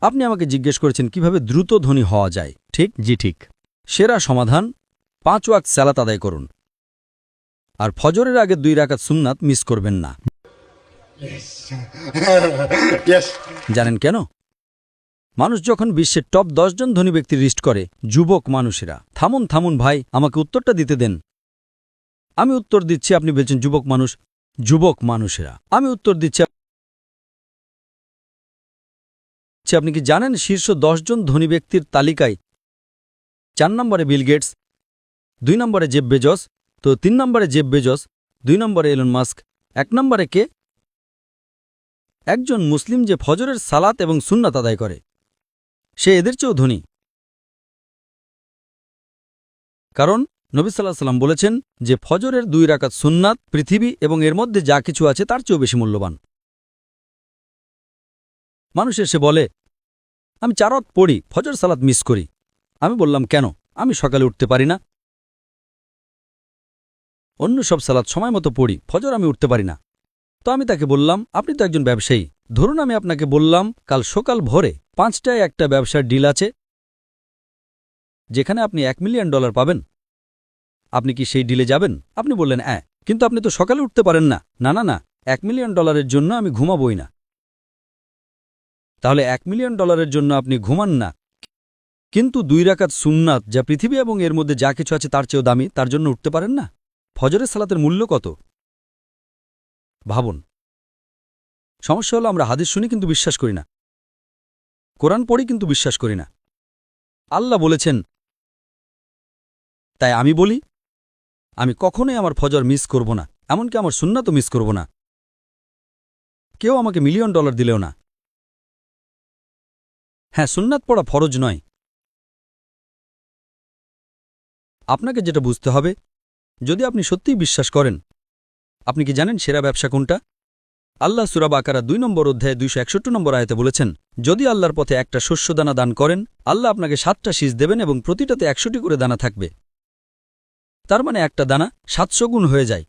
আপনি আমাকে জিজ্ঞেস করেছেন কিভাবে দ্রুত ধনী হওয়া যায়, ঠিক? জি ঠিক। সেরা সমাধান 5 ওয়াক্ত সালাত আদায় করুন, আর ফজরের আগে 2 রাকাত সুন্নাত মিস করবেন না। জানেন কেন? মানুষ যখন বিশ্বের টপ 10 জন ধনী ব্যক্তির লিস্ট করে, যুবক মানুষেরা। থামুন থামুন ভাই, আমাকে উত্তরটা দিতে দেন। আমি উত্তর দিচ্ছি, আপনি বলছেন যুবক মানুষ। যুবক মানুষেরা, আমি উত্তর দিচ্ছি। আপনি কি জানেন শীর্ষ 10 জন ধনী ব্যক্তির তালিকায় 4 নম্বরে বিল গেটস, 2 নম্বরে জেফ বেজস, তো 3 নম্বরে জেফ বেজস, 2 নম্বরে এলন মাস্ক, 1 নম্বরে কে? একজন মুসলিম যে ফজরের সালাত এবং সুন্নাত আদায় করে, সে এদের চেয়েও ধনী। কারণ নবী সাল্লাল্লাহু আলাইহি ওয়াসাল্লাম বলেছেন যে ফজরের 2 রাকাত সুন্নাত পৃথিবী এবং এর মধ্যে যা কিছু আছে তার চেয়েও বেশি মূল্যবান। মানুষ এসে বলে, আমি 4 ওয়াক্ত পড়ি, ফজর সালাত মিস করি। আমি বললাম, কেন? আমি সকালে উঠতে পারি না। অন্য সব সালাত সময় মতো পড়ি, ফজর আমি উঠতে পারি না। তো আমি তাকে বললাম, আপনি তো একজন ব্যবসায়ী, ধরুন আমি আপনাকে বললাম কাল সকাল ভোরে 5টায় একটা ব্যবসার ডিল আছে যেখানে আপনি $1 মিলিয়ন পাবেন। আপনি কি সেই ডিলে যাবেন? আপনি বললেন, হ্যাঁ, কিন্তু আপনি তো সকালে উঠতে পারেন না। না না না, $1 মিলিয়ন জন্য আমি ঘুমাবই না। তাহলে $1 মিলিয়ন জন্য আপনি ঘুমান না, কিন্তু 2 রাকাত সুন্নাত যা পৃথিবী এবং এর মধ্যে যা কিছু আছে তার চেয়েও দামি, তার জন্য উঠতে পারেন না? ফজরের সালাতের মূল্য কত ভাবুন। সমস্যা হলো আমরা হাদিস শুনি কিন্তু বিশ্বাস করি না, কোরআন পড়ি কিন্তু বিশ্বাস করি না। আল্লাহ বলেছেন, তাই আমি বলি আমি কখনোই আমার ফজর মিস করব না, এমনকি আমার সুন্নাতও মিস করব না। কেউ আমাকে $1 মিলিয়ন দিলেও না। হ্যাঁ, সুন্নাত পড়া ফরজ নয়। আপনাকে যেটা বুঝতে হবে, যদি আপনি সত্যিই বিশ্বাস করেন, আপনি কি জানেন সেরা ব্যবসা কোনটা? আল্লাহ সূরা বাকারা 2 নম্বর অধ্যায়ে 261 নম্বর আয়াতে বলেছেন, যদি আল্লাহর পথে একটা শস্যদানা দান করেন, আল্লাহ আপনাকে 7টা শীষ দেবেন এবং প্রতিটাতে 100টি করে দানা থাকবে। তার মানে একটা দানা 700 গুণ হয়ে যায়।